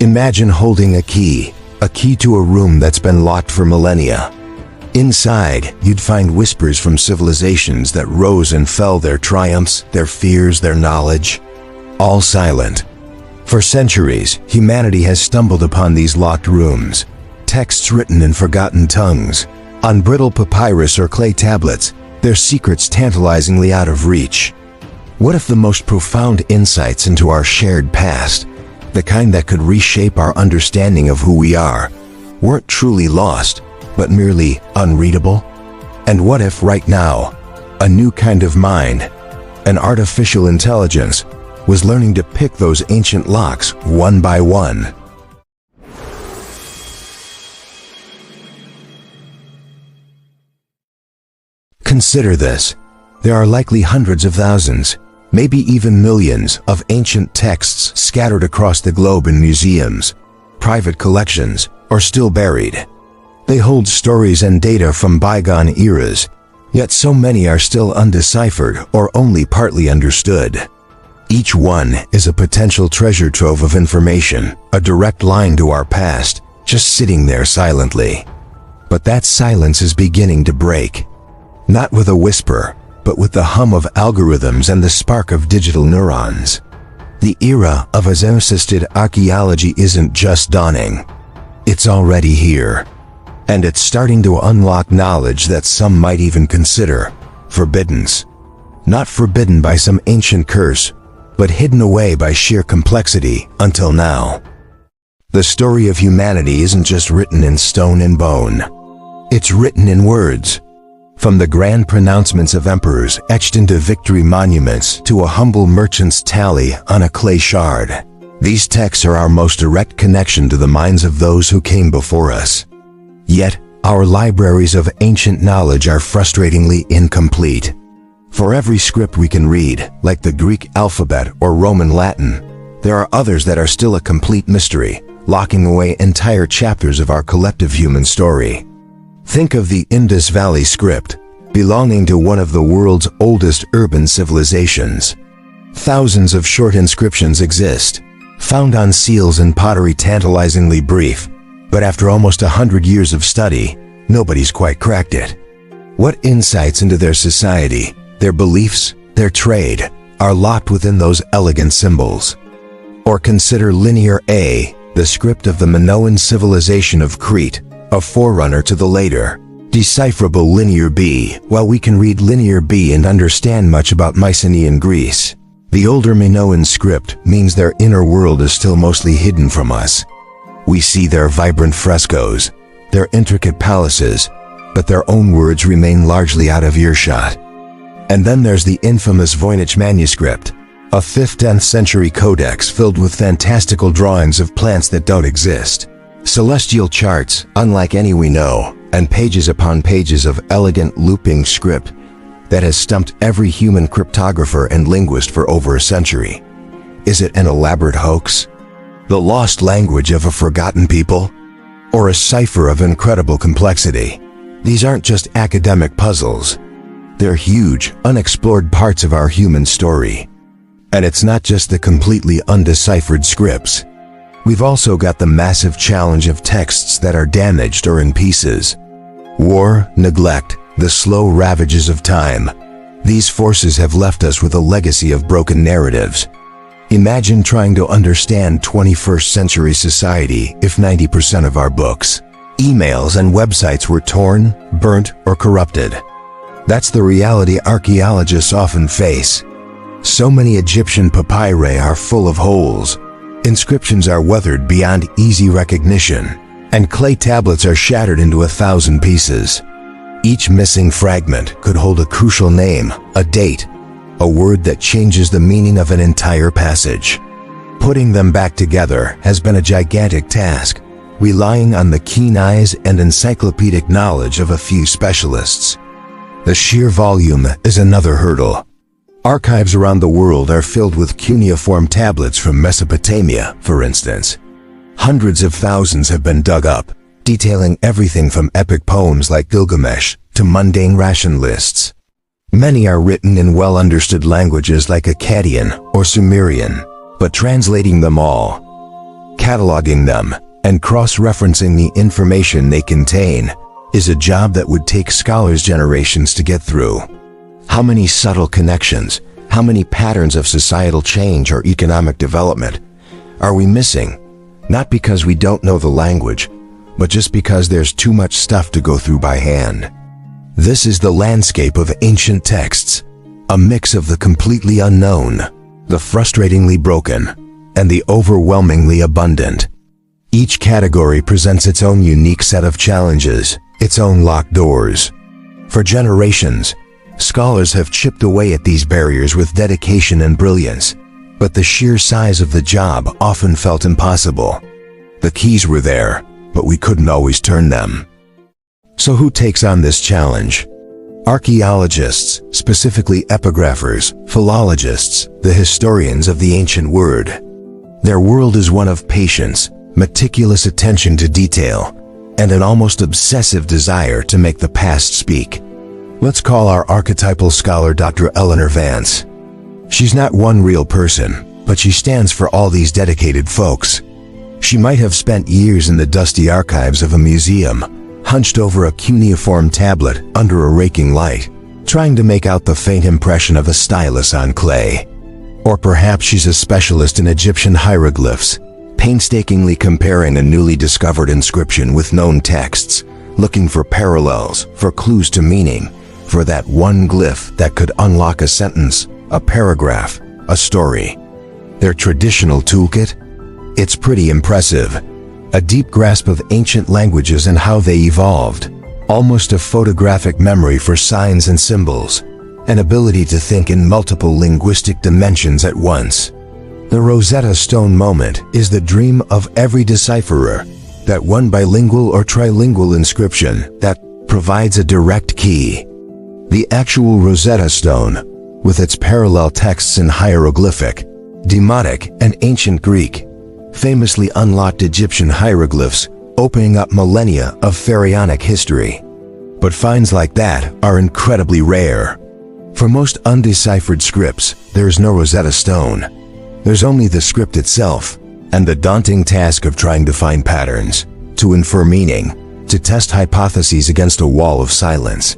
Imagine holding a key to a room that's been locked for millennia. Inside, you'd find whispers from civilizations that rose and fell, their triumphs, their fears, their knowledge, all silent. For centuries, humanity has stumbled upon these locked rooms, texts written in forgotten tongues, on brittle papyrus or clay tablets, their secrets tantalizingly out of reach. What if the most profound insights into our shared past, the kind that could reshape our understanding of who we are, weren't truly lost, but merely unreadable? And what if right now, a new kind of mind, an artificial intelligence, was learning to pick those ancient locks one by one? Consider this. There are likely hundreds of thousands, maybe even millions, of ancient texts scattered across the globe in museums, private collections, or still buried. They hold stories and data from bygone eras, yet so many are still undeciphered or only partly understood. Each one is a potential treasure trove of information, a direct line to our past, just sitting there silently. But that silence is beginning to break. Not with a whisper, but with the hum of algorithms and the spark of digital neurons. The era of assisted archaeology isn't just dawning. It's already here. And it's starting to unlock knowledge that some might even consider forbidden. Not forbidden by some ancient curse, but hidden away by sheer complexity until now. The story of humanity isn't just written in stone and bone. It's written in words. From the grand pronouncements of emperors etched into victory monuments to a humble merchant's tally on a clay shard, these texts are our most direct connection to the minds of those who came before us. Yet, our libraries of ancient knowledge are frustratingly incomplete. For every script we can read, like the Greek alphabet or Roman Latin, there are others that are still a complete mystery, locking away entire chapters of our collective human story. Think of the Indus Valley script, belonging to one of the world's oldest urban civilizations. Thousands of short inscriptions exist, found on seals and pottery, tantalizingly brief, but after almost 100 years of study, nobody's quite cracked it. What insights into their society, their beliefs, their trade, are locked within those elegant symbols? Or consider Linear A, the script of the Minoan civilization of Crete, a forerunner to the later, decipherable Linear B. While we can read Linear B and understand much about Mycenaean Greece, the older Minoan script means their inner world is still mostly hidden from us. We see their vibrant frescoes, their intricate palaces, but their own words remain largely out of earshot. And then there's the infamous Voynich manuscript, a 5th-10th century codex filled with fantastical drawings of plants that don't exist, celestial charts unlike any we know, and pages upon pages of elegant looping script that has stumped every human cryptographer and linguist for over a century. Is it an elaborate hoax? The lost language of a forgotten people? Or a cipher of incredible complexity? These aren't just academic puzzles. They're huge, unexplored parts of our human story. And it's not just the completely undeciphered scripts. We've also got the massive challenge of texts that are damaged or in pieces. War, neglect, the slow ravages of time. These forces have left us with a legacy of broken narratives. Imagine trying to understand 21st century society if 90% of our books, emails, and websites were torn, burnt, or corrupted. That's the reality archaeologists often face. So many Egyptian papyri are full of holes. Inscriptions are weathered beyond easy recognition, and clay tablets are shattered into 1,000 pieces. Each missing fragment could hold a crucial name, a date, a word that changes the meaning of an entire passage. Putting them back together has been a gigantic task, relying on the keen eyes and encyclopedic knowledge of a few specialists. The sheer volume is another hurdle. Archives around the world are filled with cuneiform tablets from Mesopotamia, for instance. Hundreds of thousands have been dug up, detailing everything from epic poems like Gilgamesh to mundane ration lists. Many are written in well-understood languages like Akkadian or Sumerian, but translating them all, Cataloging them and cross-referencing the information they contain is a job that would take scholars generations to get through. How many subtle connections, how many patterns of societal change or economic development are we missing? Not because we don't know the language, but just because there's too much stuff to go through by hand. This is the landscape of ancient texts, a mix of the completely unknown, the frustratingly broken, and the overwhelmingly abundant. Each category presents its own unique set of challenges, its own locked doors. For generations, scholars have chipped away at these barriers with dedication and brilliance, but the sheer size of the job often felt impossible. The keys were there, but we couldn't always turn them. So who takes on this challenge? Archaeologists, specifically epigraphers, philologists, the historians of the ancient word. Their world is one of patience, meticulous attention to detail, and an almost obsessive desire to make the past speak. Let's call our archetypal scholar Dr. Eleanor Vance. She's not one real person, but she stands for all these dedicated folks. She might have spent years in the dusty archives of a museum, hunched over a cuneiform tablet under a raking light, trying to make out the faint impression of a stylus on clay. Or perhaps she's a specialist in Egyptian hieroglyphs, painstakingly comparing a newly discovered inscription with known texts, looking for parallels, for clues to meaning, for that one glyph that could unlock a sentence, a paragraph, a story. Their traditional toolkit? It's pretty impressive. A deep grasp of ancient languages and how they evolved, almost a photographic memory for signs and symbols, an ability to think in multiple linguistic dimensions at once. The Rosetta Stone moment is the dream of every decipherer, that one bilingual or trilingual inscription that provides a direct key. The actual Rosetta Stone, with its parallel texts in hieroglyphic, Demotic, and ancient Greek, famously unlocked Egyptian hieroglyphs, opening up millennia of pharaonic history. But finds like that are incredibly rare. For most undeciphered scripts, there is no Rosetta Stone. There's only the script itself, and the daunting task of trying to find patterns, to infer meaning, to test hypotheses against a wall of silence.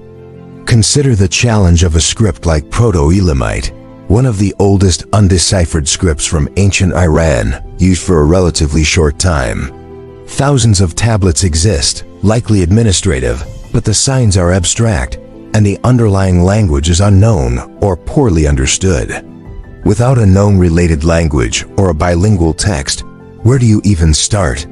Consider the challenge of a script like Proto-Elamite, one of the oldest undeciphered scripts from ancient Iran, used for a relatively short time. Thousands of tablets exist, likely administrative, but the signs are abstract, and the underlying language is unknown or poorly understood. Without a known related language or a bilingual text, where do you even start?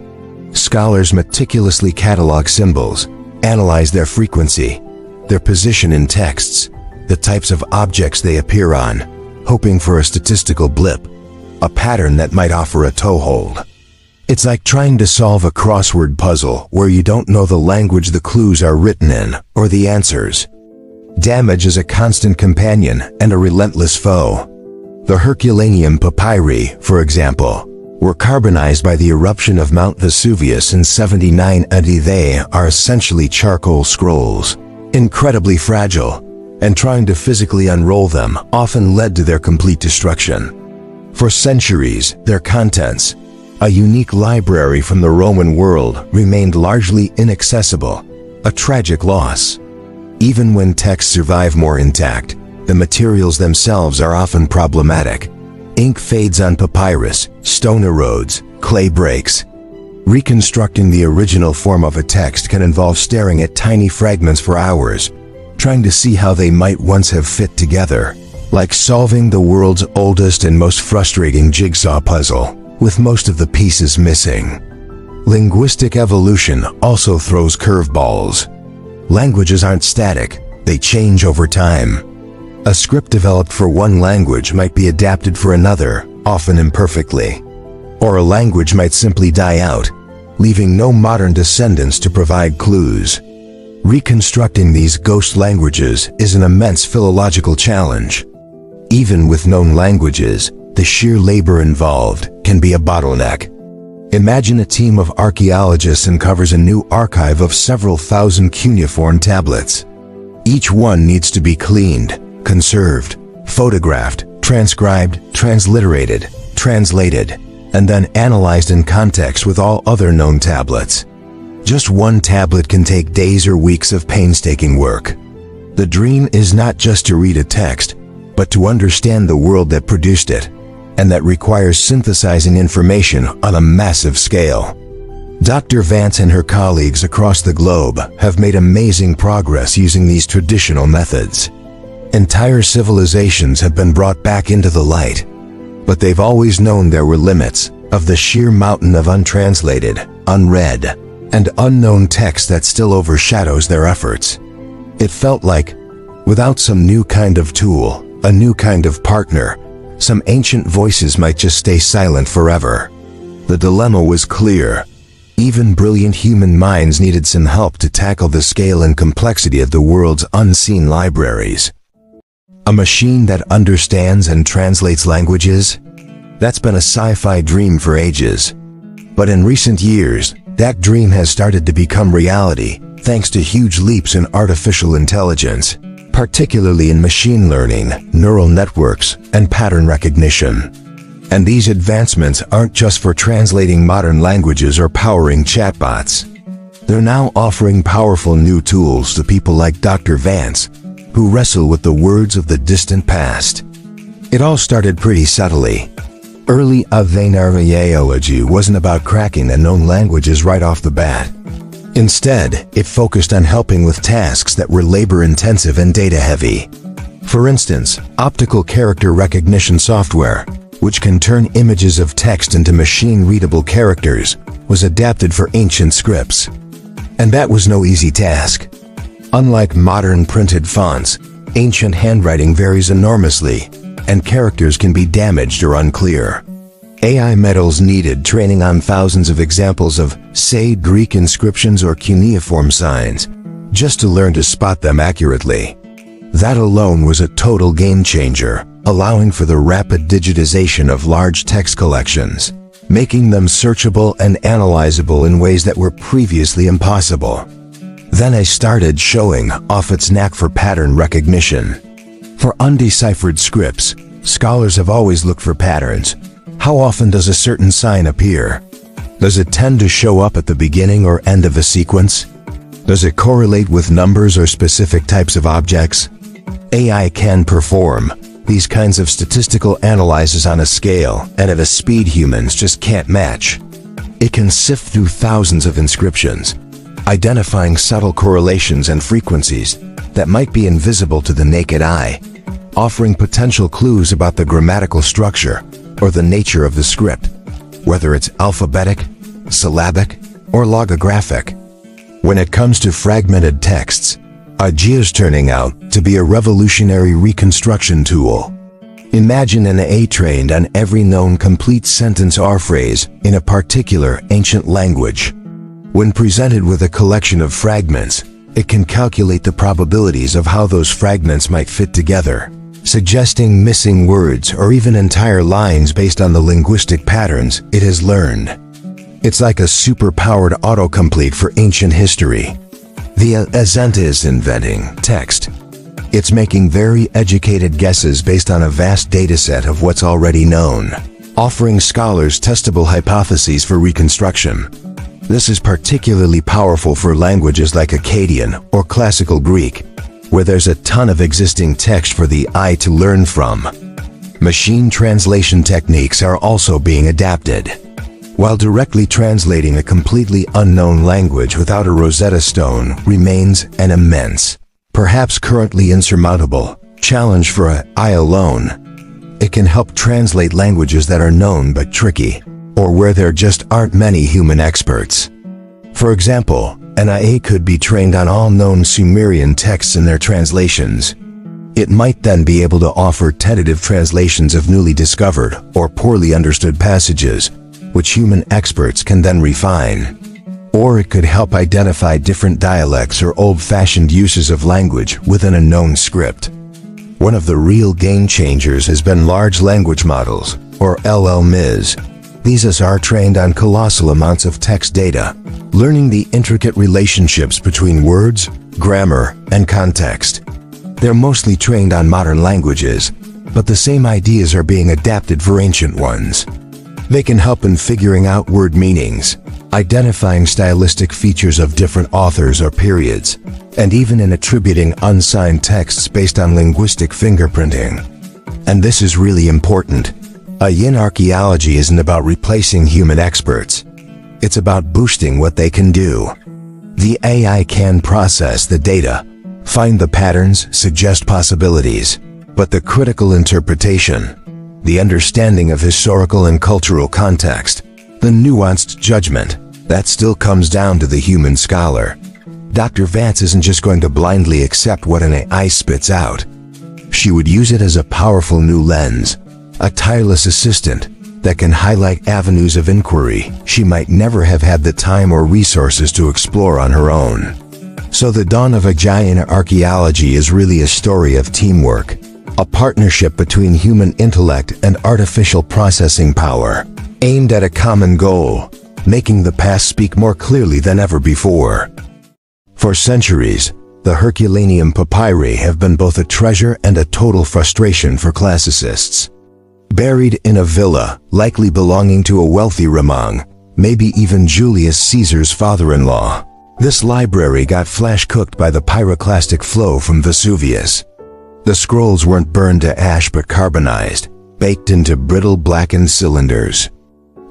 Scholars meticulously catalog symbols, analyze their frequency, their position in texts, the types of objects they appear on, hoping for a statistical blip, a pattern that might offer a toehold. It's like trying to solve a crossword puzzle where you don't know the language the clues are written in or the answers. Damage is a constant companion and a relentless foe. The Herculaneum papyri, for example, were carbonized by the eruption of Mount Vesuvius in 79 AD. They are essentially charcoal scrolls, incredibly fragile, and trying to physically unroll them often led to their complete destruction. For centuries, their contents, a unique library from the Roman world, remained largely inaccessible, a tragic loss. Even when texts survive more intact, the materials themselves are often problematic. Ink fades on papyrus, stone erodes, clay breaks. Reconstructing the original form of a text can involve staring at tiny fragments for hours, trying to see how they might once have fit together, like solving the world's oldest and most frustrating jigsaw puzzle, with most of the pieces missing. Linguistic evolution also throws curveballs. Languages aren't static, they change over time. A script developed for one language might be adapted for another, often imperfectly. Or a language might simply die out, leaving no modern descendants to provide clues. Reconstructing these ghost languages is an immense philological challenge. Even with known languages, the sheer labor involved can be a bottleneck. Imagine a team of archaeologists uncovers a new archive of several thousand cuneiform tablets. Each one needs to be cleaned, conserved, photographed, transcribed, transliterated, translated, and then analyzed in context with all other known tablets. Just one tablet can take days or weeks of painstaking work. The dream is not just to read a text, but to understand the world that produced it, and that requires synthesizing information on a massive scale. Dr. Vance and her colleagues across the globe have made amazing progress using these traditional methods. Entire civilizations have been brought back into the light, but they've always known there were limits of the sheer mountain of untranslated, unread, and unknown text that still overshadows their efforts. It felt like, without some new kind of tool, a new kind of partner, some ancient voices might just stay silent forever. The dilemma was clear. Even brilliant human minds needed some help to tackle the scale and complexity of the world's unseen libraries. A machine that understands and translates languages? That's been a sci-fi dream for ages. But in recent years, that dream has started to become reality thanks to huge leaps in artificial intelligence, particularly in machine learning, neural networks, and pattern recognition. And these advancements aren't just for translating modern languages or powering chatbots. They're now offering powerful new tools to people like Dr. Vance, who wrestle with the words of the distant past. It all started pretty subtly. Early Archaeology wasn't about cracking unknown languages right off the bat. Instead, it focused on helping with tasks that were labor-intensive and data-heavy. For instance, optical character recognition software, which can turn images of text into machine-readable characters, was adapted for ancient scripts. And that was no easy task. Unlike modern printed fonts, ancient handwriting varies enormously, and characters can be damaged or unclear. AI models needed training on thousands of examples of, say, Greek inscriptions or cuneiform signs, just to learn to spot them accurately. That alone was a total game changer, allowing for the rapid digitization of large text collections, making them searchable and analyzable in ways that were previously impossible. Then I started showing off its knack for pattern recognition. For undeciphered scripts, scholars have always looked for patterns. How often does a certain sign appear? Does it tend to show up at the beginning or end of a sequence? Does it correlate with numbers or specific types of objects? AI can perform these kinds of statistical analyses on a scale and at a speed humans just can't match. It can sift through thousands of inscriptions, identifying subtle correlations and frequencies that might be invisible to the naked eye, offering potential clues about the grammatical structure or the nature of the script, whether it's alphabetic, syllabic, or logographic. When it comes to fragmented texts, AGI is turning out to be a revolutionary reconstruction tool. Imagine an AI trained on every known complete sentence or phrase in a particular ancient language. When presented with a collection of fragments, it can calculate the probabilities of how those fragments might fit together, suggesting missing words or even entire lines based on the linguistic patterns it has learned. It's like a super-powered autocomplete for ancient history. The Azenta is inventing text. It's making very educated guesses based on a vast dataset of what's already known, offering scholars testable hypotheses for reconstruction. This is particularly powerful for languages like Akkadian or Classical Greek, where there's a ton of existing text for the eye to learn from. Machine translation techniques are also being adapted. While directly translating a completely unknown language without a Rosetta Stone remains an immense, perhaps currently insurmountable, challenge for AI alone, it can help translate languages that are known but tricky, or where there just aren't many human experts. For example, an AI could be trained on all known Sumerian texts and their translations. It might then be able to offer tentative translations of newly discovered or poorly understood passages, which human experts can then refine. Or it could help identify different dialects or old-fashioned uses of language within a known script. One of the real game changers has been large language models, or LLMs. These are trained on colossal amounts of text data, learning the intricate relationships between words, grammar, and context. They're mostly trained on modern languages, but the same ideas are being adapted for ancient ones. They can help in figuring out word meanings, identifying stylistic features of different authors or periods, and even in attributing unsigned texts based on linguistic fingerprinting. And this is really important. In archaeology isn't about replacing human experts. It's about boosting what they can do. The AI can process the data, find the patterns, suggest possibilities, but the critical interpretation, the understanding of historical and cultural context, the nuanced judgment, that still comes down to the human scholar. Dr. Vance isn't just going to blindly accept what an AI spits out. She would use it as a powerful new lens, a tireless assistant that can highlight avenues of inquiry she might never have had the time or resources to explore on her own. So the dawn of AI in archaeology is really a story of teamwork, a partnership between human intellect and artificial processing power, aimed at a common goal, making the past speak more clearly than ever before. For centuries, the Herculaneum papyri have been both a treasure and a total frustration for classicists. Buried in a villa, likely belonging to a wealthy Ramang, maybe even Julius Caesar's father-in-law, this library got flash-cooked by the pyroclastic flow from Vesuvius. The scrolls weren't burned to ash but carbonized, baked into brittle blackened cylinders.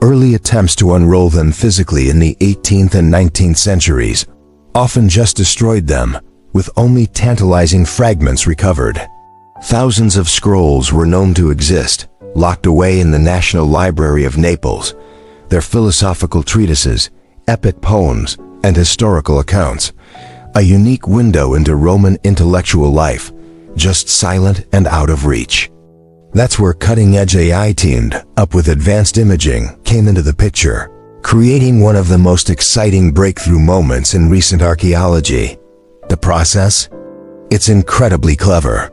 Early attempts to unroll them physically in the 18th and 19th centuries often just destroyed them, with only tantalizing fragments recovered. Thousands of scrolls were known to exist, locked away in the National Library of Naples, their philosophical treatises, epic poems, and historical accounts, a unique window into Roman intellectual life, just silent and out of reach. That's where cutting-edge AI teamed up with advanced imaging came into the picture, creating one of the most exciting breakthrough moments in recent archaeology. The process? It's incredibly clever.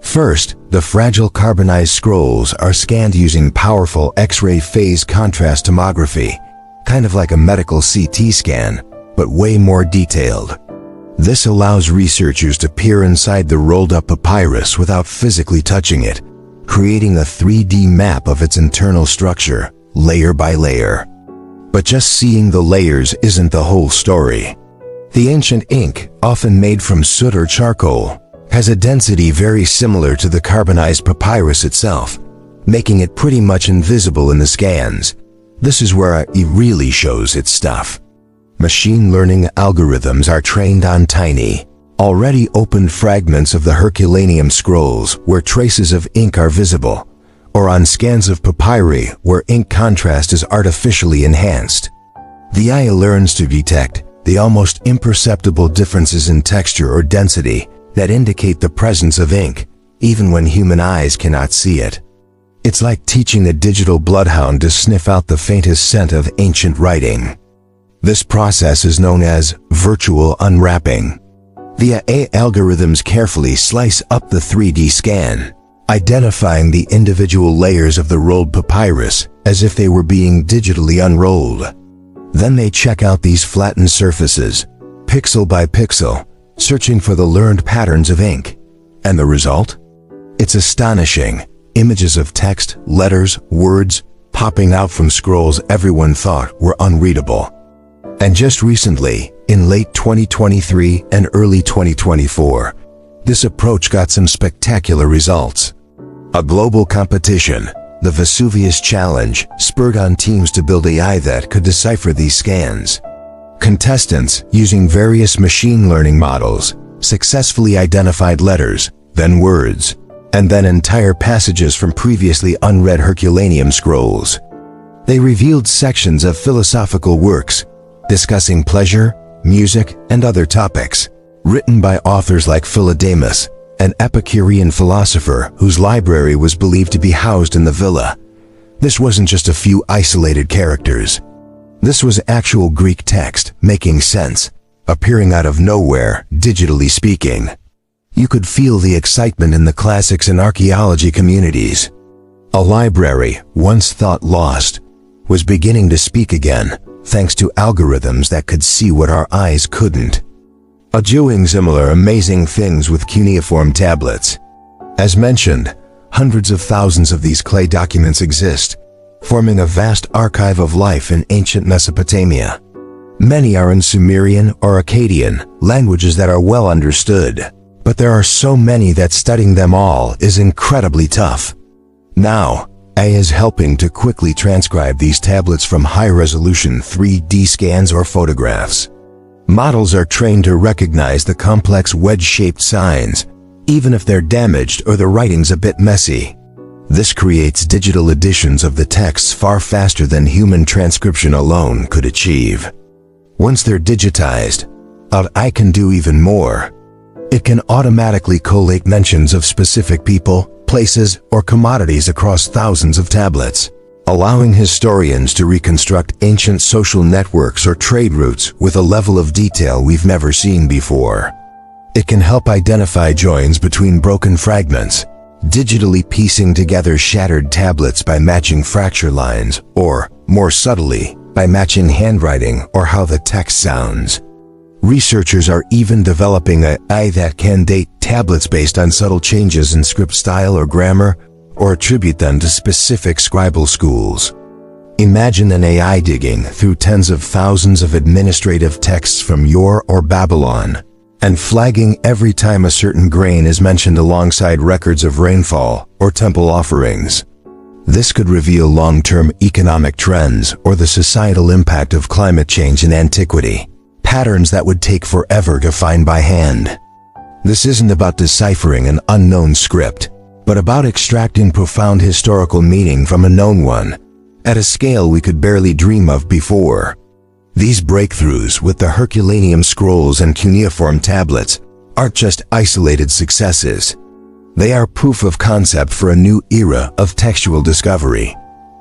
First, the fragile carbonized scrolls are scanned using powerful X-ray phase contrast tomography, kind of like a medical CT scan, but way more detailed. This allows researchers to peer inside the rolled-up papyrus without physically touching it, creating a 3D map of its internal structure, layer by layer. But just seeing the layers isn't the whole story. The ancient ink, often made from soot or charcoal, has a density very similar to the carbonized papyrus itself, making it pretty much invisible in the scans. This is where it really shows its stuff. Machine learning algorithms are trained on tiny, already opened fragments of the Herculaneum scrolls where traces of ink are visible, or on scans of papyri where ink contrast is artificially enhanced. The AI learns to detect the almost imperceptible differences in texture or density that indicate the presence of ink, even when human eyes cannot see it. It's like teaching a digital bloodhound to sniff out the faintest scent of ancient writing. This process is known as virtual unwrapping. The AI algorithms carefully slice up the 3D scan, identifying the individual layers of the rolled papyrus as if they were being digitally unrolled. Then they check out these flattened surfaces, pixel by pixel, searching for the learned patterns of ink. And the result? It's astonishing. Images of text, letters, words, popping out from scrolls everyone thought were unreadable. And just recently, in late 2023 and early 2024, this approach got some spectacular results. A global competition, the Vesuvius Challenge, spurred on teams to build AI that could decipher these scans. Contestants, using various machine learning models, successfully identified letters, then words, and then entire passages from previously unread Herculaneum scrolls. They revealed sections of philosophical works, discussing pleasure, music, and other topics, written by authors like Philodemus, an Epicurean philosopher whose library was believed to be housed in the villa. This wasn't just a few isolated characters. This was actual Greek text, making sense, appearing out of nowhere, digitally speaking. You could feel the excitement in the classics and archaeology communities. A library, once thought lost, was beginning to speak again, thanks to algorithms that could see what our eyes couldn't. Doing similar amazing things with cuneiform tablets. As mentioned, hundreds of thousands of these clay documents exist, forming a vast archive of life in ancient Mesopotamia. Many are in Sumerian or Akkadian, languages that are well understood, but there are so many that studying them all is incredibly tough. Now, AI is helping to quickly transcribe these tablets from high-resolution 3D scans or photographs. Models are trained to recognize the complex wedge-shaped signs, even if they're damaged or the writing's a bit messy. This creates digital editions of the texts far faster than human transcription alone could achieve. Once they're digitized, AI can do even more. It can automatically collate mentions of specific people, places, or commodities across thousands of tablets, allowing historians to reconstruct ancient social networks or trade routes with a level of detail we've never seen before. It can help identify joins between broken fragments, digitally piecing together shattered tablets by matching fracture lines, or, more subtly, by matching handwriting or how the text sounds. Researchers are even developing AI that can date tablets based on subtle changes in script style or grammar, or attribute them to specific scribal schools. Imagine an AI digging through tens of thousands of administrative texts from Ur or Babylon, and flagging every time a certain grain is mentioned alongside records of rainfall or temple offerings. This could reveal long-term economic trends or the societal impact of climate change in antiquity, patterns that would take forever to find by hand. This isn't about deciphering an unknown script, but about extracting profound historical meaning from a known one, at a scale we could barely dream of before. These breakthroughs with the Herculaneum scrolls and cuneiform tablets aren't just isolated successes. They are proof of concept for a new era of textual discovery,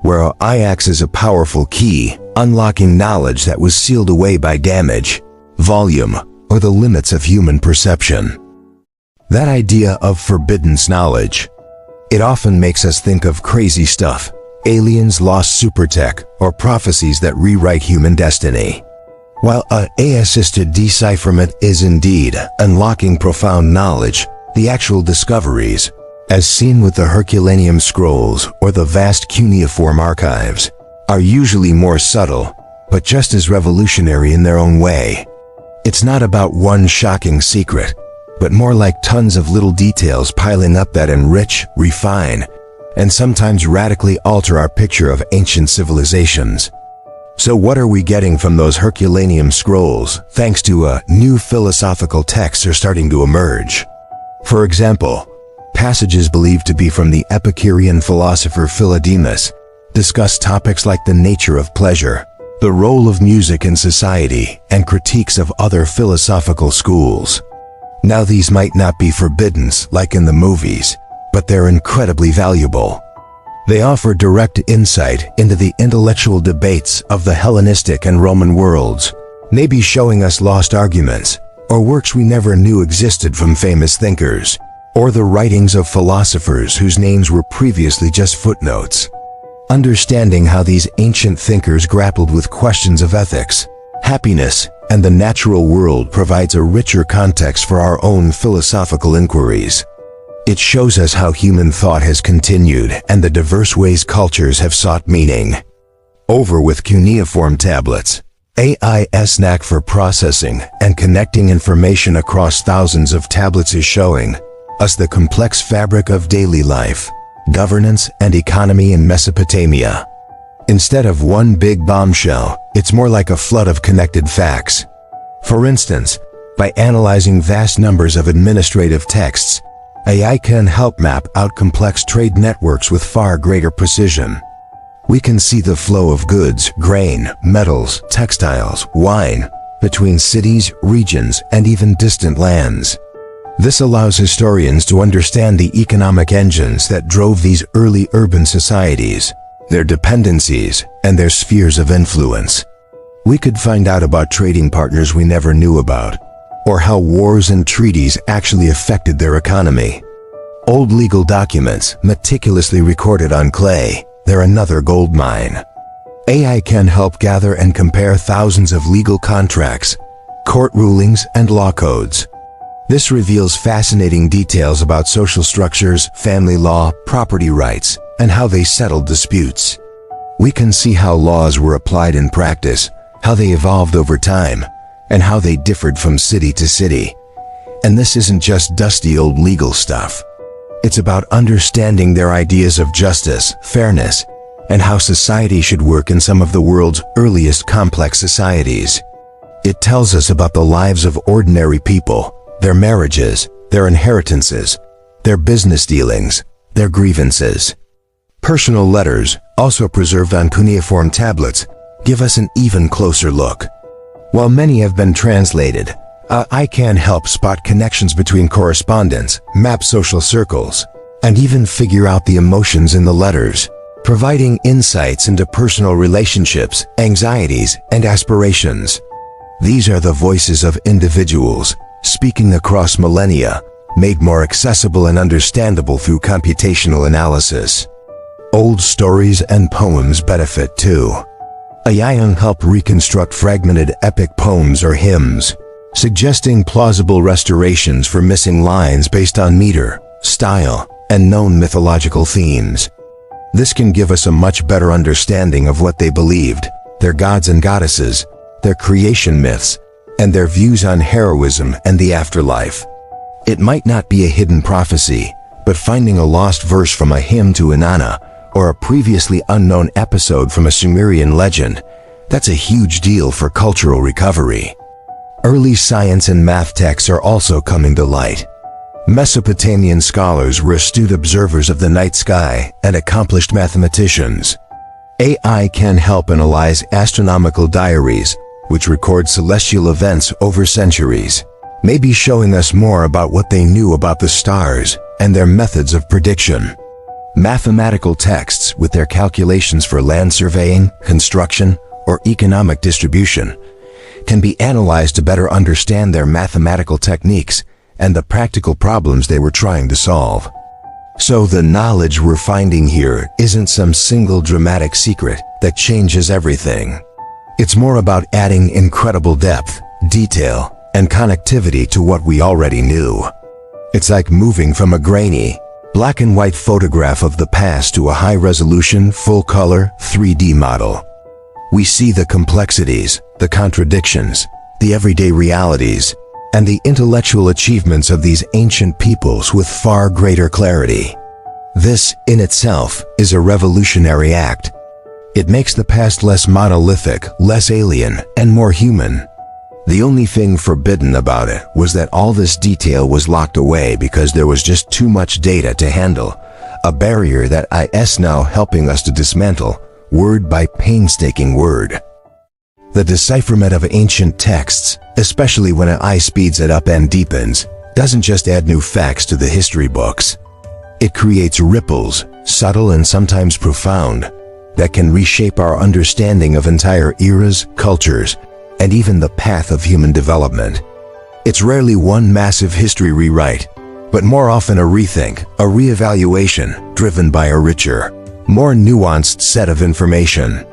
where AI acts as a powerful key, unlocking knowledge that was sealed away by damage, volume, or the limits of human perception. That idea of forbidden knowledge, it often makes us think of crazy stuff, aliens, lost supertech, or prophecies that rewrite human destiny. While AI-assisted decipherment is indeed unlocking profound knowledge, the actual discoveries, as seen with the Herculaneum scrolls or the vast cuneiform archives, are usually more subtle, but just as revolutionary in their own way. It's not about one shocking secret, but more like tons of little details piling up that enrich, refine, and sometimes radically alter our picture of ancient civilizations. So what are we getting from those Herculaneum scrolls, thanks to new philosophical texts are starting to emerge? For example, passages believed to be from the Epicurean philosopher Philodemus discuss topics like the nature of pleasure, the role of music in society, and critiques of other philosophical schools. Now these might not be forbidden like in the movies, but they're incredibly valuable. They offer direct insight into the intellectual debates of the Hellenistic and Roman worlds, maybe showing us lost arguments, or works we never knew existed from famous thinkers, or the writings of philosophers whose names were previously just footnotes. Understanding how these ancient thinkers grappled with questions of ethics, happiness, and the natural world provides a richer context for our own philosophical inquiries. It shows us how human thought has continued and the diverse ways cultures have sought meaning. Over with cuneiform tablets, AI's knack for processing and connecting information across thousands of tablets is showing us the complex fabric of daily life, governance, and economy in Mesopotamia. Instead of one big bombshell, it's more like a flood of connected facts. For instance, by analyzing vast numbers of administrative texts, AI can help map out complex trade networks with far greater precision. We can see the flow of goods, grain, metals, textiles, wine, between cities, regions, and even distant lands. This allows historians to understand the economic engines that drove these early urban societies, their dependencies, and their spheres of influence. We could find out about trading partners we never knew about, or how wars and treaties actually affected their economy. Old legal documents, meticulously recorded on clay, they're another gold mine. AI can help gather and compare thousands of legal contracts, court rulings, and law codes. This reveals fascinating details about social structures, family law, property rights, and how they settled disputes. we can see how laws were applied in practice, how they evolved over time, and how they differed from city to city. And this isn't just dusty old legal stuff. It's about understanding their ideas of justice, fairness, and how society should work in some of the world's earliest complex societies. It tells us about the lives of ordinary people, their marriages, their inheritances, their business dealings, their grievances. Personal letters, also preserved on cuneiform tablets, give us an even closer look. While many have been translated, I can help spot connections between correspondence, map social circles, and even figure out the emotions in the letters, providing insights into personal relationships, anxieties, and aspirations. These are the voices of individuals, speaking across millennia, made more accessible and understandable through computational analysis. Old stories and poems benefit too. AI can help reconstruct fragmented epic poems or hymns, suggesting plausible restorations for missing lines based on meter, style, and known mythological themes. This can give us a much better understanding of what they believed, their gods and goddesses, their creation myths, and their views on heroism and the afterlife. It might not be a hidden prophecy, but finding a lost verse from a hymn to Inanna, or a previously unknown episode from a Sumerian legend, that's a huge deal for cultural recovery. Early science and math texts are also coming to light. Mesopotamian scholars were astute observers of the night sky and accomplished mathematicians. AI can help analyze astronomical diaries, which record celestial events over centuries, maybe showing us more about what they knew about the stars and their methods of prediction. Mathematical texts, with their calculations for land surveying, construction, or economic distribution, can be analyzed to better understand their mathematical techniques and the practical problems they were trying to solve. So the knowledge we're finding here isn't some single dramatic secret that changes everything. It's more about adding incredible depth, detail, and connectivity to what we already knew. It's like moving from a grainy, black and white photograph of the past to a high-resolution, full-color, 3D model. We see the complexities, the contradictions, the everyday realities, and the intellectual achievements of these ancient peoples with far greater clarity. This, in itself, is a revolutionary act. It makes the past less monolithic, less alien, and more human. The only thing forbidden about it was that all this detail was locked away because there was just too much data to handle, a barrier that is now helping us to dismantle, word by painstaking word. The decipherment of ancient texts, especially when AI speeds it up and deepens, doesn't just add new facts to the history books. It creates ripples, subtle and sometimes profound, that can reshape our understanding of entire eras, cultures, and even the path of human development. It's rarely one massive history rewrite, but more often a rethink, a reevaluation, driven by a richer, more nuanced set of information.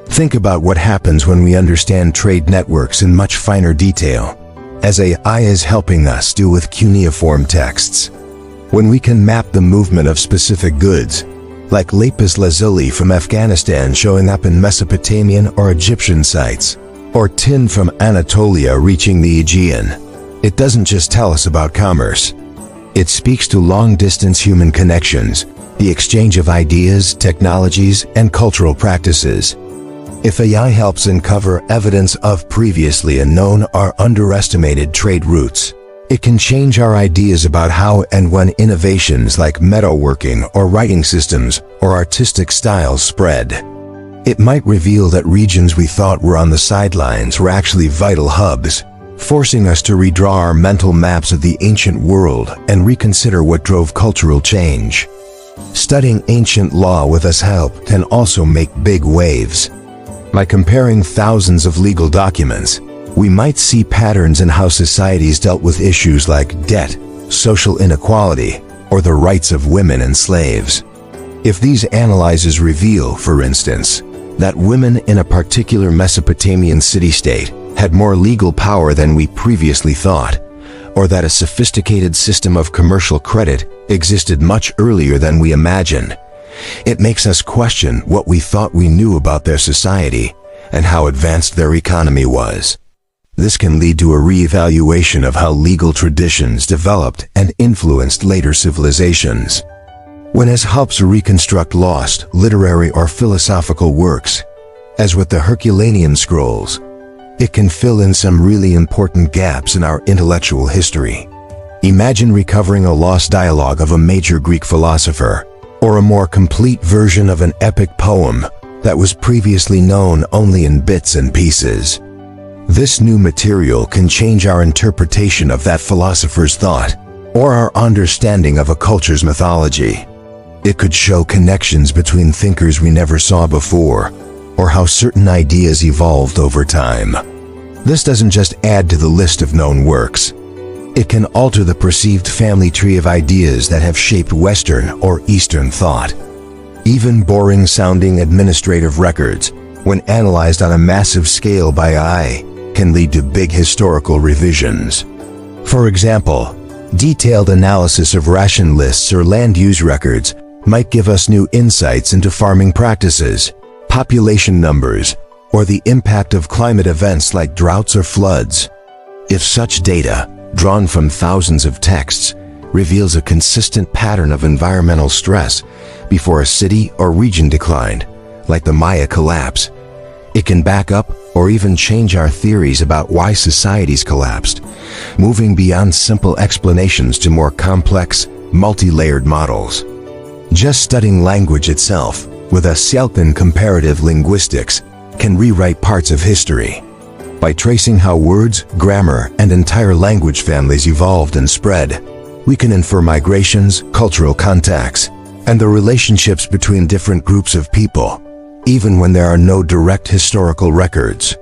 Think about what happens when we understand trade networks in much finer detail, as AI is helping us do with cuneiform texts. When we can map the movement of specific goods, like lapis lazuli from Afghanistan showing up in Mesopotamian or Egyptian sites, or tin from Anatolia reaching the Aegean, it doesn't just tell us about commerce. It speaks to long-distance human connections, the exchange of ideas, technologies, and cultural practices. If AI helps uncover evidence of previously unknown or underestimated trade routes, it can change our ideas about how and when innovations like metalworking or writing systems or artistic styles spread. It might reveal that regions we thought were on the sidelines were actually vital hubs, forcing us to redraw our mental maps of the ancient world and reconsider what drove cultural change. Studying ancient law with this help can also make big waves. By comparing thousands of legal documents, we might see patterns in how societies dealt with issues like debt, social inequality, or the rights of women and slaves. If these analyses reveal, for instance, that women in a particular Mesopotamian city-state had more legal power than we previously thought, or that a sophisticated system of commercial credit existed much earlier than we imagined, It makes us question what we thought we knew about their society and how advanced their economy was. This can lead to a re-evaluation of how legal traditions developed and influenced later civilizations. When it helps reconstruct lost literary or philosophical works, as with the Herculaneum scrolls, it can fill in some really important gaps in our intellectual history. Imagine recovering a lost dialogue of a major Greek philosopher, or a more complete version of an epic poem that was previously known only in bits and pieces. This new material can change our interpretation of that philosopher's thought, or our understanding of a culture's mythology. It could show connections between thinkers we never saw before, or how certain ideas evolved over time. This doesn't just add to the list of known works. It can alter the perceived family tree of ideas that have shaped Western or Eastern thought. Even boring-sounding administrative records, when analyzed on a massive scale by AI, can lead to big historical revisions. For example, detailed analysis of ration lists or land use records might give us new insights into farming practices, population numbers, or the impact of climate events like droughts or floods. If such data, drawn from thousands of texts, reveals a consistent pattern of environmental stress before a city or region declined, like the Maya collapse, it can back up or even change our theories about why societies collapsed, moving beyond simple explanations to more complex, multi-layered models. Just studying language itself, with a CELP in comparative linguistics, can rewrite parts of history. By tracing how words, grammar, and entire language families evolved and spread, we can infer migrations, cultural contacts, and the relationships between different groups of people, even when there are no direct historical records.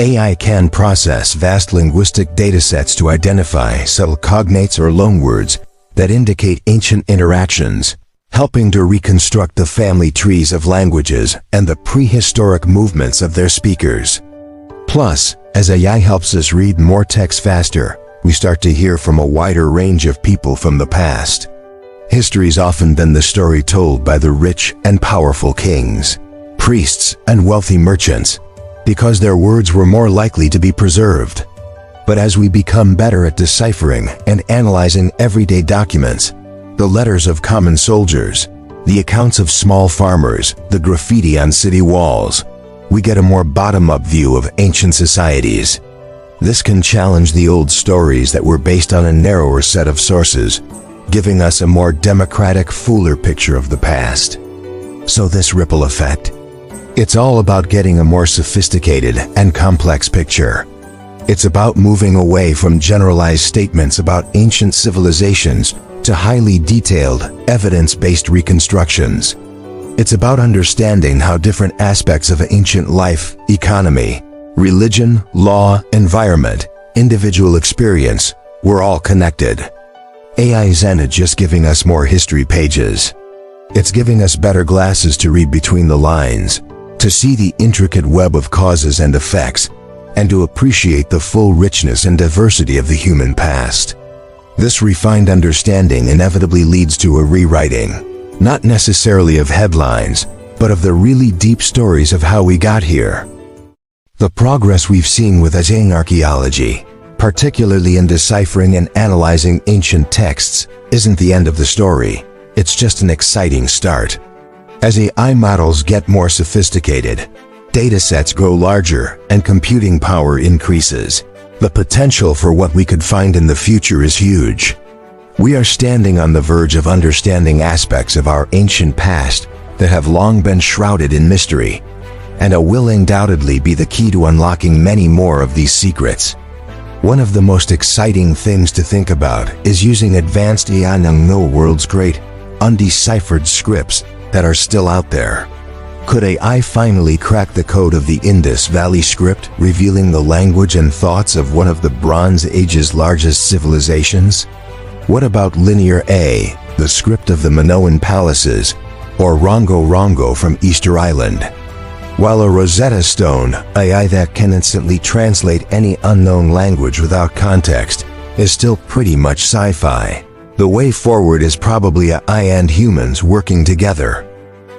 AI can process vast linguistic datasets to identify subtle cognates or loanwords that indicate ancient interactions, helping to reconstruct the family trees of languages and the prehistoric movements of their speakers. Plus, as AI helps us read more text faster, we start to hear from a wider range of people from the past. History's often been the story told by the rich and powerful kings, priests, and wealthy merchants, because their words were more likely to be preserved. But as we become better at deciphering and analyzing everyday documents, the letters of common soldiers, the accounts of small farmers, the graffiti on city walls, we get a more bottom-up view of ancient societies. This can challenge the old stories that were based on a narrower set of sources, giving us a more democratic, fuller picture of the past. So this ripple effect, it's all about getting a more sophisticated and complex picture. It's about moving away from generalized statements about ancient civilizations to highly detailed, evidence-based reconstructions. It's about understanding how different aspects of ancient life, economy, religion, law, environment, individual experience were all connected. AI isn't just giving us more history pages. It's giving us better glasses to read between the lines, to see the intricate web of causes and effects, and to appreciate the full richness and diversity of the human past. This refined understanding inevitably leads to a rewriting, not necessarily of headlines, but of the really deep stories of how we got here. The progress we've seen with archaeology, particularly in deciphering and analyzing ancient texts, isn't the end of the story. It's just an exciting start. As AI models get more sophisticated, datasets grow larger, and computing power increases, the potential for what we could find in the future is huge. We are standing on the verge of understanding aspects of our ancient past that have long been shrouded in mystery, and it will undoubtedly be the key to unlocking many more of these secrets. One of the most exciting things to think about is using advanced AI to know world's great, undeciphered scripts that are still out there. Could AI finally crack the code of the Indus Valley script, revealing the language and thoughts of one of the Bronze Age's largest civilizations? What about Linear A, the script of the Minoan palaces, or Rongo Rongo from Easter Island? While a Rosetta Stone, AI that can instantly translate any unknown language without context, is still pretty much sci-fi. The way forward is probably AI and humans working together.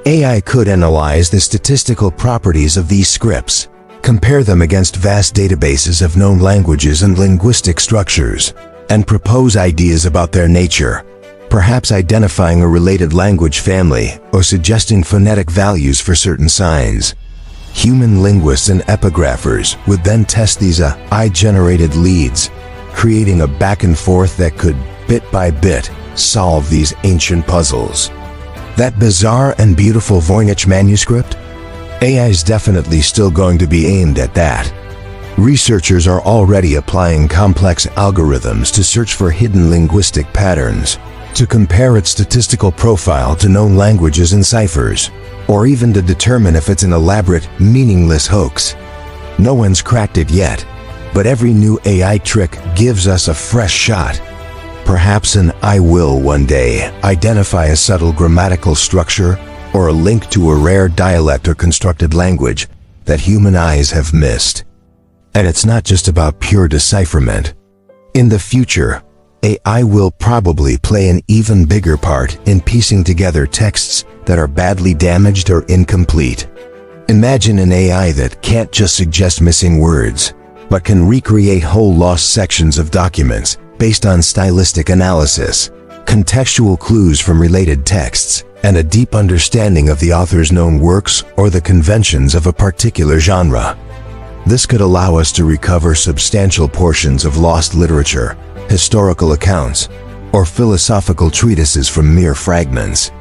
AI could analyze the statistical properties of these scripts, compare them against vast databases of known languages and linguistic structures, and propose ideas about their nature, perhaps identifying a related language family or suggesting phonetic values for certain signs. Human linguists and epigraphers would then test these AI-generated leads, creating a back and forth that could, bit by bit, solve these ancient puzzles. That bizarre and beautiful Voynich manuscript? AI is definitely still going to be aimed at that. Researchers are already applying complex algorithms to search for hidden linguistic patterns, to compare its statistical profile to known languages and ciphers, or even to determine if it's an elaborate, meaningless hoax. No one's cracked it yet, but every new AI trick gives us a fresh shot. Perhaps an I will one day identify a subtle grammatical structure or a link to a rare dialect or constructed language that human eyes have missed. And it's not just about pure decipherment. In the future, AI will probably play an even bigger part in piecing together texts that are badly damaged or incomplete. Imagine an AI that can't just suggest missing words, but can recreate whole lost sections of documents based on stylistic analysis, contextual clues from related texts, and a deep understanding of the author's known works or the conventions of a particular genre. This could allow us to recover substantial portions of lost literature, historical accounts, or philosophical treatises from mere fragments.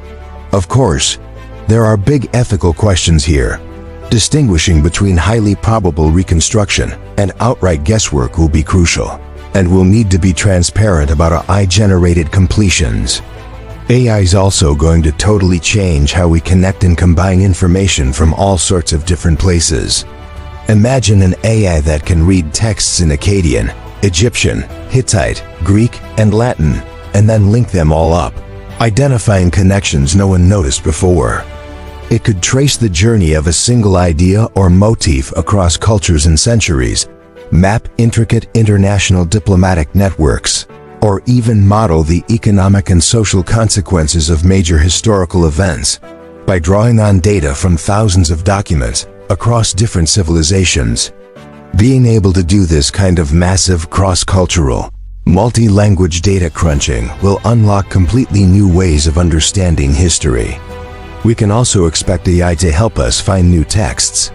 Of course, there are big ethical questions here. Distinguishing between highly probable reconstruction and outright guesswork will be crucial, and will need to be transparent about AI-generated completions. AI is also going to totally change how we connect and combine information from all sorts of different places. Imagine an AI that can read texts in Akkadian, Egyptian, Hittite, Greek, and Latin, and then link them all up, identifying connections no one noticed before. It could trace the journey of a single idea or motif across cultures and centuries, map intricate international diplomatic networks, or even model the economic and social consequences of major historical events by drawing on data from thousands of documents across different civilizations. Being able to do this kind of massive cross-cultural, multi-language data crunching will unlock completely new ways of understanding history. We can also expect AI to help us find new texts.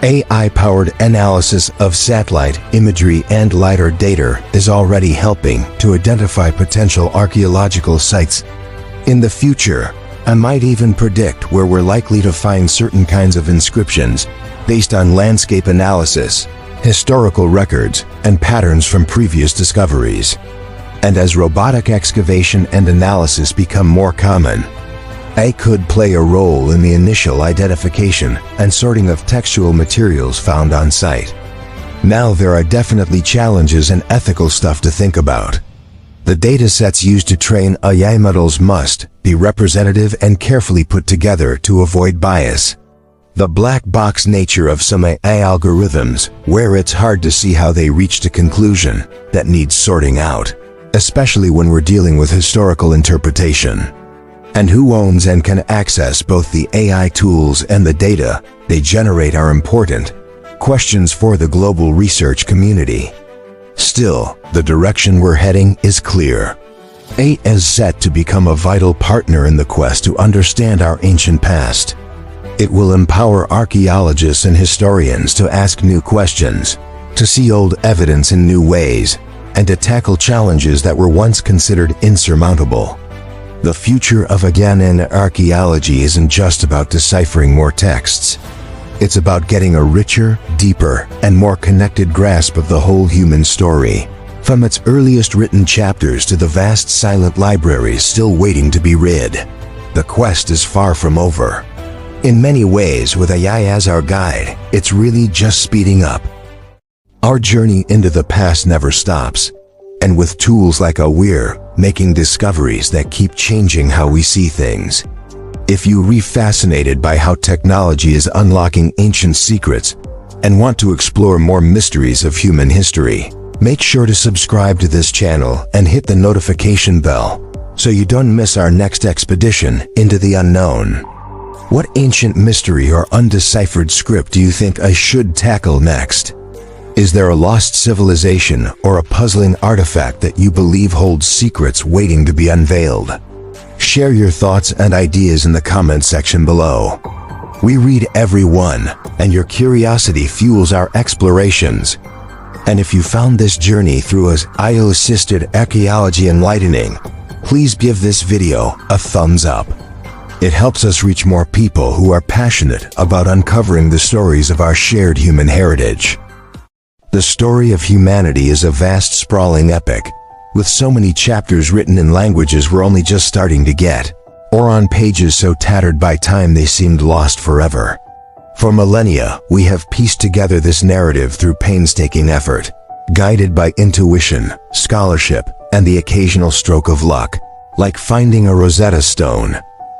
AI-powered analysis of satellite imagery and LiDAR data is already helping to identify potential archaeological sites. In the future, I might even predict where we're likely to find certain kinds of inscriptions based on landscape analysis, historical records, and patterns from previous discoveries. And as robotic excavation and analysis become more common, AI could play a role in the initial identification and sorting of textual materials found on site. Now there are definitely challenges and ethical stuff to think about. The datasets used to train AI models must be representative and carefully put together to avoid bias. The black box nature of some AI algorithms, where it's hard to see how they reached a conclusion, that needs sorting out, especially when we're dealing with historical interpretation. And who owns and can access both the AI tools and the data they generate are important questions for the global research community. Still, the direction we're heading is clear. AI is set to become a vital partner in the quest to understand our ancient past. It will empower archaeologists and historians to ask new questions, to see old evidence in new ways, and to tackle challenges that were once considered insurmountable. The future of AI in archaeology isn't just about deciphering more texts. It's about getting a richer, deeper, and more connected grasp of the whole human story, from its earliest written chapters to the vast silent libraries still waiting to be read. The quest is far from over. In many ways, with AI as our guide, it's really just speeding up. Our journey into the past never stops, and with tools like AI, we're making discoveries that keep changing how we see things. If you're fascinated by how technology is unlocking ancient secrets and want to explore more mysteries of human history, make sure to subscribe to this channel and hit the notification bell so you don't miss our next expedition into the unknown. What ancient mystery or undeciphered script do you think I should tackle next? Is there a lost civilization or a puzzling artifact that you believe holds secrets waiting to be unveiled? Share your thoughts and ideas in the comment section below. We read every one, and your curiosity fuels our explorations. And if you found this journey through us IO-assisted archaeology enlightening, please give this video a thumbs up. It helps us reach more people who are passionate about uncovering the stories of our shared human heritage. The story of humanity is a vast, sprawling epic, with so many chapters written in languages we're only just starting to get, or on pages so tattered by time they seemed lost forever. For millennia, we have pieced together this narrative through painstaking effort, guided by intuition, scholarship, and the occasional stroke of luck, like finding a Rosetta Stone.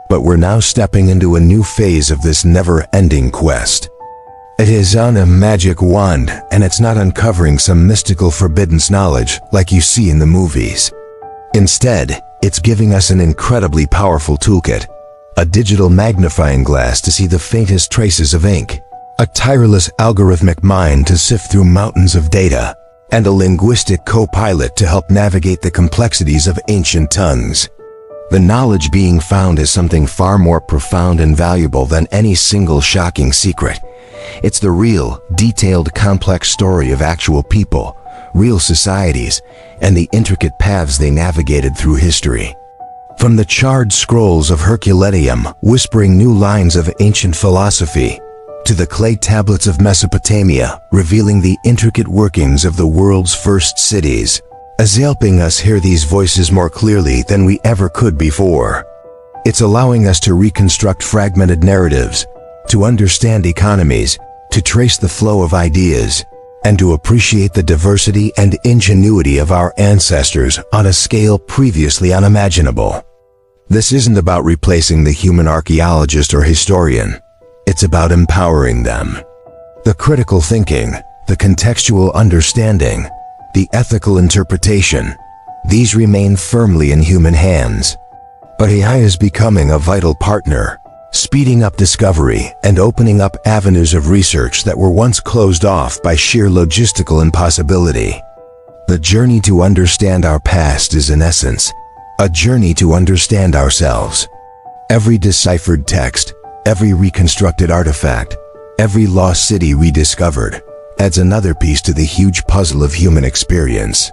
But we're now stepping into a new phase of this never-ending quest. It is on a magic wand, and it's not uncovering some mystical forbidden knowledge like you see in the movies. Instead, it's giving us an incredibly powerful toolkit, a digital magnifying glass to see the faintest traces of ink, a tireless algorithmic mind to sift through mountains of data, and a linguistic co-pilot to help navigate the complexities of ancient tongues. The knowledge being found is something far more profound and valuable than any single shocking secret. It's the real, detailed, complex story of actual people, real societies, and the intricate paths they navigated through history. From the charred scrolls of Herculaneum, whispering new lines of ancient philosophy, to the clay tablets of Mesopotamia, revealing the intricate workings of the world's first cities, is helping us hear these voices more clearly than we ever could before. It's allowing us to reconstruct fragmented narratives, to understand economies, to trace the flow of ideas, and to appreciate the diversity and ingenuity of our ancestors on a scale previously unimaginable. This isn't about replacing the human archaeologist or historian. It's about empowering them. The critical thinking, the contextual understanding, the ethical interpretation, these remain firmly in human hands. But AI is becoming a vital partner, speeding up discovery and opening up avenues of research that were once closed off by sheer logistical impossibility. The journey to understand our past is, in essence, a journey to understand ourselves. Every deciphered text, every reconstructed artifact, every lost city rediscovered, adds another piece to the huge puzzle of human experience.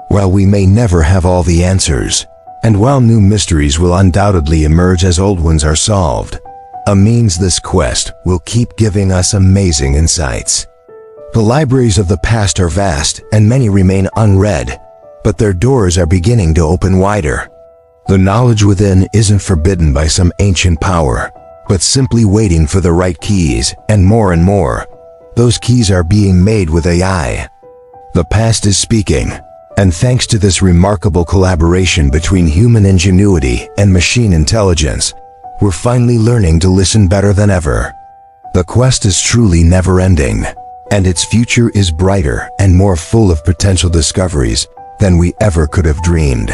While we may never have all the answers, and while new mysteries will undoubtedly emerge as old ones are solved, this quest will keep giving us amazing insights. The libraries of the past are vast, and many remain unread, but their doors are beginning to open wider. The knowledge within isn't forbidden by some ancient power, but simply waiting for the right keys, and more, those keys are being made with AI. The past is speaking, and thanks to this remarkable collaboration between human ingenuity and machine intelligence, we're finally learning to listen better than ever. The quest is truly never-ending, and its future is brighter and more full of potential discoveries than we ever could have dreamed.